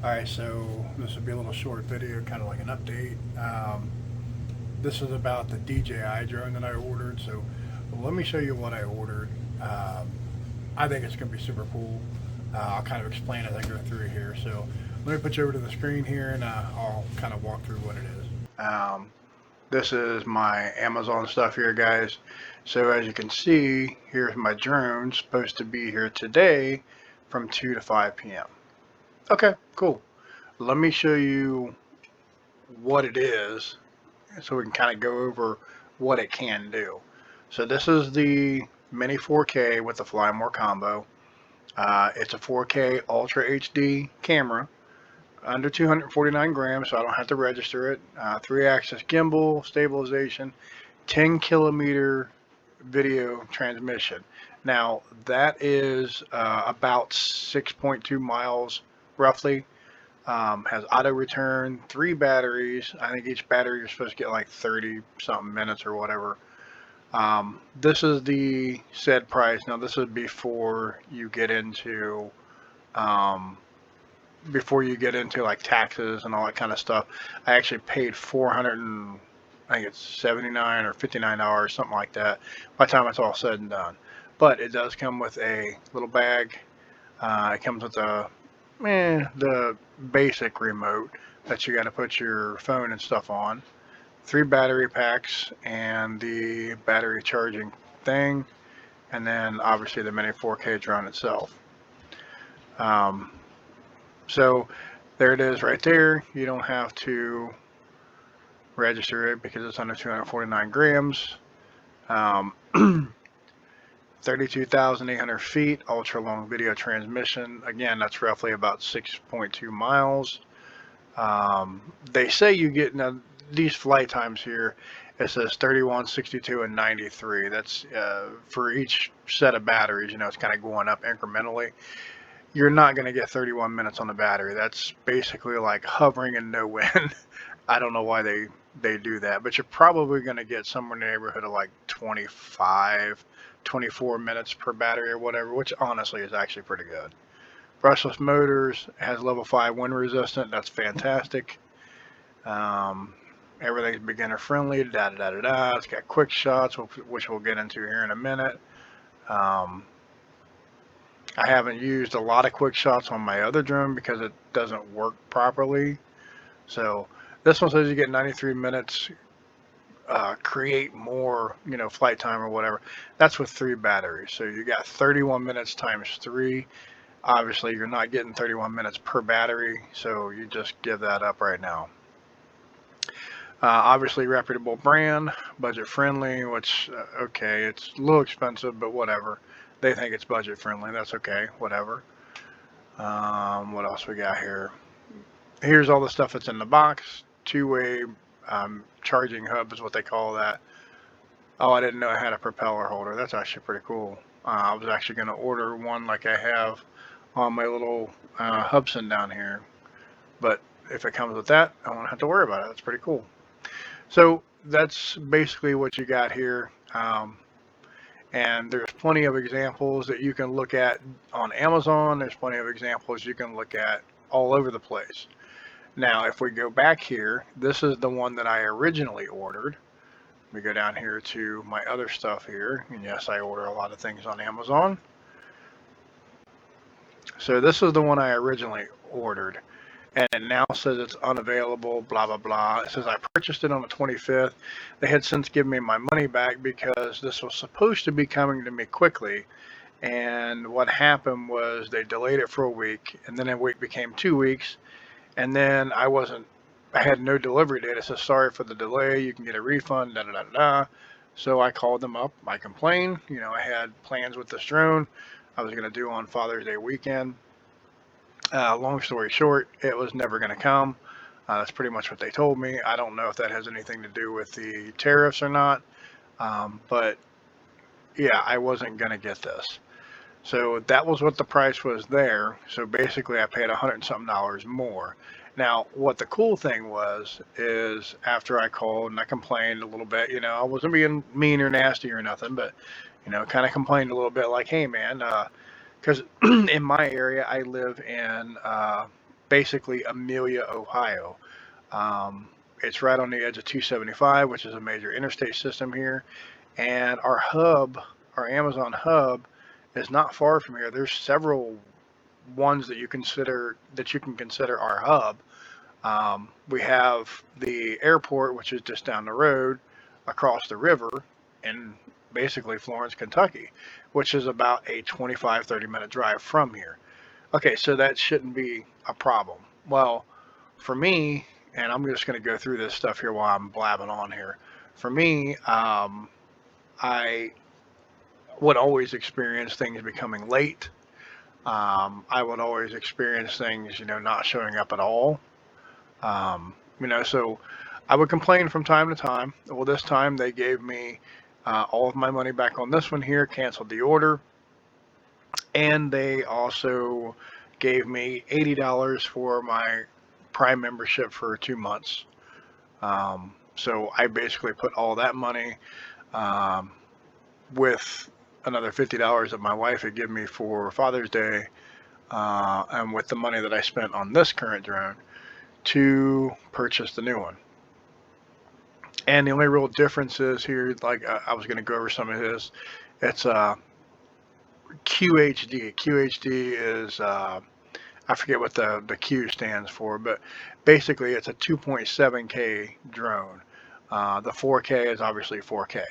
Alright, so this will be a little short video, kind of like an update. This is about the DJI drone that I ordered. So let me show you what I ordered. I think it's going to be super cool. I'll kind of explain as I go through here. So let me put you over to the screen here and I'll kind of walk through what it is. This is my Amazon stuff here, guys. So as you can see, here's my drone, supposed to be here today from 2 to 5 p.m. Okay, cool. Let me show you what it is so we can kind of go over what it can do. So this is the Mini 4K with the Fly More combo. It's a 4K Ultra HD camera, under 249 grams, so I don't have to register it. 3-axis gimbal, stabilization, 10 kilometer video transmission. Now that is about 6.2 miles roughly. Has auto return, 3 batteries. I think each battery you're supposed to get like 30 something minutes or whatever. This is the said price. Now this is before you get into like taxes and all that kind of stuff. I actually paid 400 and I think it's 79 or $59, something like that, by the time it's all said and done. But it does come with a little bag. It comes with the basic remote that you got to put your phone and stuff on. 3 battery packs and the battery charging thing, and then obviously the Mini 4K drone itself. So there it is right there. You don't have to register it because it's under 249 grams. 32,800 feet, ultra long video transmission. Again, that's roughly about 6.2 miles. They say you get, now these flight times here, it says 31, 62, and 93. That's for each set of batteries. It's kind of going up incrementally. You're not going to get 31 minutes on the battery. That's basically like hovering in no wind. I don't know why they do that, but you're probably going to get somewhere in the neighborhood of like 25, 24 minutes per battery or whatever, which honestly is actually pretty good. Brushless motors, has level 5 wind resistant. That's fantastic. Everything's beginner friendly. It's got quick shots, which we'll get into here in a minute. I haven't used a lot of quick shots on my other drone because it doesn't work properly. So this one says you get 93 minutes, create more, flight time or whatever. That's with 3 batteries. So you got 31 minutes times 3. Obviously, you're not getting 31 minutes per battery, so you just give that up right now. Obviously, reputable brand, budget friendly, which, okay, it's a little expensive, but whatever. They think it's budget friendly. That's okay, whatever. What else we got here? Here's all the stuff that's in the box. 2-way charging hub is what they call that. Oh, I didn't know I had a propeller holder. That's actually pretty cool. I was actually going to order one like I have on my little Hubson down here. But if it comes with that, I won't have to worry about it. That's pretty cool. So that's basically what you got here. And there's plenty of examples that you can look at on Amazon. There's plenty of examples you can look at all over the place. Now, if we go back here, this is the one that I originally ordered. We go down here to my other stuff here. And yes, I order a lot of things on Amazon. So this is the one I originally ordered. And it now says it's unavailable, blah, blah, blah. It says I purchased it on the 25th. They had since given me my money back because this was supposed to be coming to me quickly. And what happened was they delayed it for a week, and then a week became 2 weeks. And then I had no delivery date. It says, sorry for the delay. You can get a refund, da, da, da, da. So I called them up. I complained. I had plans with this drone I was going to do on Father's Day weekend. Long story short, it was never going to come. That's pretty much what they told me. I don't know if that has anything to do with the tariffs or not. But yeah, I wasn't going to get this. So that was what the price was there. So basically I paid $100 and something more. Now, what the cool thing was is after I called and I complained a little bit, I wasn't being mean or nasty or nothing, but, kind of complained a little bit like, hey man, because in my area, I live in basically Amelia, Ohio. It's right on the edge of 275, which is a major interstate system here. And our hub, our Amazon hub, is not far from here. There's several ones that you can consider our hub. We have the airport, which is just down the road, across the river, in basically Florence, Kentucky, which is about a 25-30 minute drive from here. Okay, so that shouldn't be a problem. Well, for me, and I'm just going to go through this stuff here while I'm blabbing on here. For me, I would always experience things becoming late. I would always experience things, not showing up at all. So I would complain from time to time. Well, this time they gave me all of my money back on this one here, canceled the order, and they also gave me $80 for my Prime membership for 2 months. So I basically put all that money um, with another $50 that my wife had given me for Father's Day, and with the money that I spent on this current drone to purchase the new one. And the only real difference is here, like I was going to go over some of this. It's QHD. QHD is I forget what the Q stands for, but basically it's a 2.7K drone. The 4K is obviously 4K.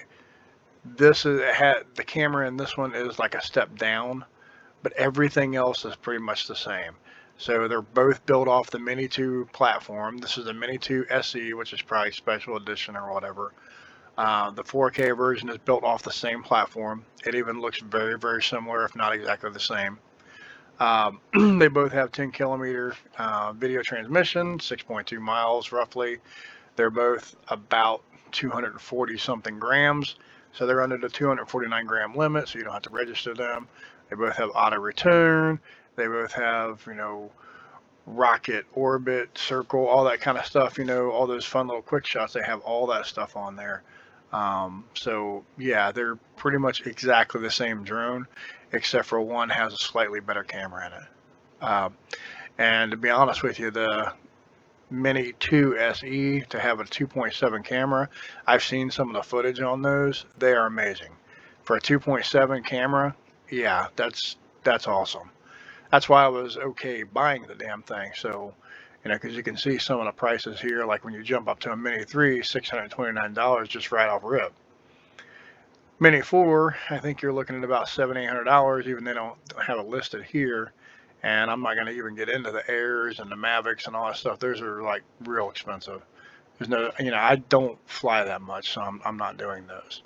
The camera in this one is like a step down, but everything else is pretty much the same. So they're both built off the Mini 2 platform. This is the Mini 2 SE, which is probably special edition or whatever. The 4K version is built off the same platform. It even looks very, very similar, if not exactly the same. They both have 10 kilometer video transmission, 6.2 miles roughly. They're both about 240 something grams. So they're under the 249 gram limit, so you don't have to register them. They both have auto return. They both have, rocket, orbit, circle, all that kind of stuff, all those fun little quick shots. They have all that stuff on there. So yeah, they're pretty much exactly the same drone, except for one has a slightly better camera in it. And to be honest with you, the Mini 2 SE to have a 2.7 camera, I've seen some of the footage on those. They are amazing. For a 2.7 camera, yeah, that's awesome. That's why I was okay buying the damn thing. So, because you can see some of the prices here, like when you jump up to a Mini 3, $629 just right off rip. Mini 4, I think you're looking at about $700-800, even they don't have it listed here. And I'm not going to even get into the Airs and the Mavics and all that stuff. Those are like real expensive. There's no, I don't fly that much, so I'm not doing those.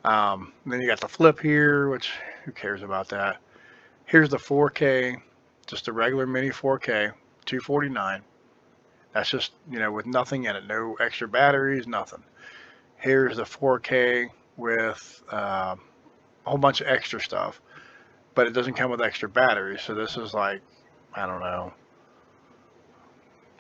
Then you got the Flip here, which who cares about that? Here's the 4K, just a regular Mini 4K, $249. That's just, with nothing in it, no extra batteries, nothing. Here's the 4K with a whole bunch of extra stuff, but it doesn't come with extra batteries. So this is like, I don't know,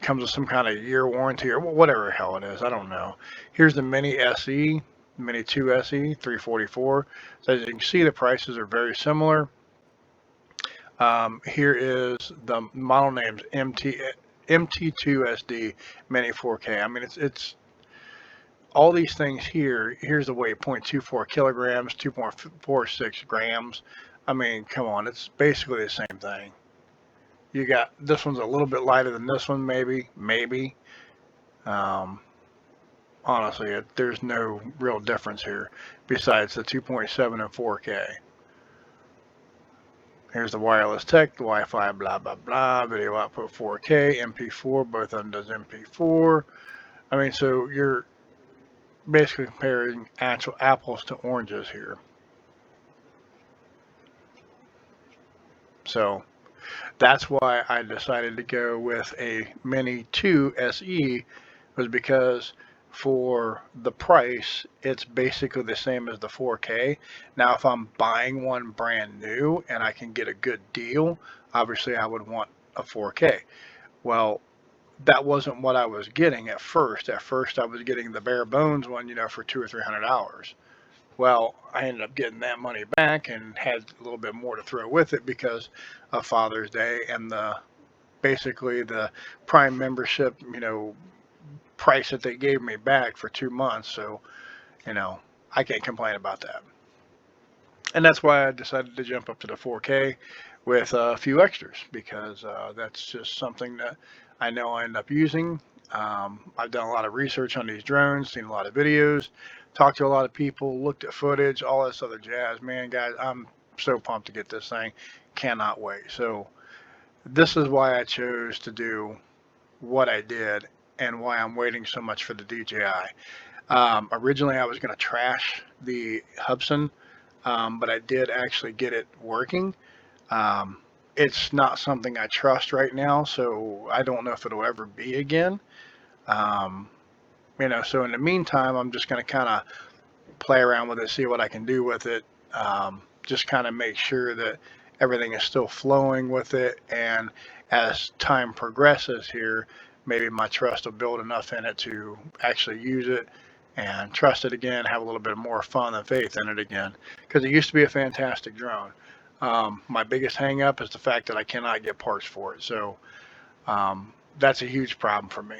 comes with some kind of year warranty or whatever the hell it is. I don't know. Here's the Mini SE, Mini 2 SE, $344. So as you can see, the prices are very similar. Here is the model names MT2SD Mini 4K. I mean, it's all these things here. Here's the weight, 0.24 kilograms, 2.46 grams. I mean, come on, it's basically the same thing. You got, this one's a little bit lighter than this one, maybe. Honestly, there's no real difference here besides the 2.7 and 4K. Here's the wireless tech, the Wi-Fi, blah, blah, blah, video output 4K, MP4, both of them does MP4. I mean, so you're basically comparing actual apples to oranges here. So that's why I decided to go with a Mini 2 SE, was because for the price, it's basically the same as the 4K. Now, if I'm buying one brand new and I can get a good deal, obviously I would want a 4K. Well, that wasn't what I was getting at first. At first, I was getting the bare bones one, for $200 or $300. Well, I ended up getting that money back and had a little bit more to throw with it because of Father's Day and the basically the Prime membership, price that they gave me back for 2 months. So, I can't complain about that. And that's why I decided to jump up to the 4K with a few extras, because that's just something that I know I end up using. I've done a lot of research on these drones, seen a lot of videos, talked to a lot of people, looked at footage, all this other jazz. Man, guys, I'm so pumped to get this thing. Cannot wait. So this is why I chose to do what I did and why I'm waiting so much for the DJI. Originally, I was going to trash the Hubsan, but I did actually get it working. Um, it's not something I trust right now, so I don't know if it'll ever be again. Um, so in the meantime, I'm just going to kind of play around with it, see what I can do with it. Just kind of make sure that everything is still flowing with it. And as time progresses here, maybe my trust will build enough in it to actually use it and trust it again, have a little bit more fun and faith in it again. Because it used to be a fantastic drone. My biggest hang up is the fact that I cannot get parts for it. So that's a huge problem for me.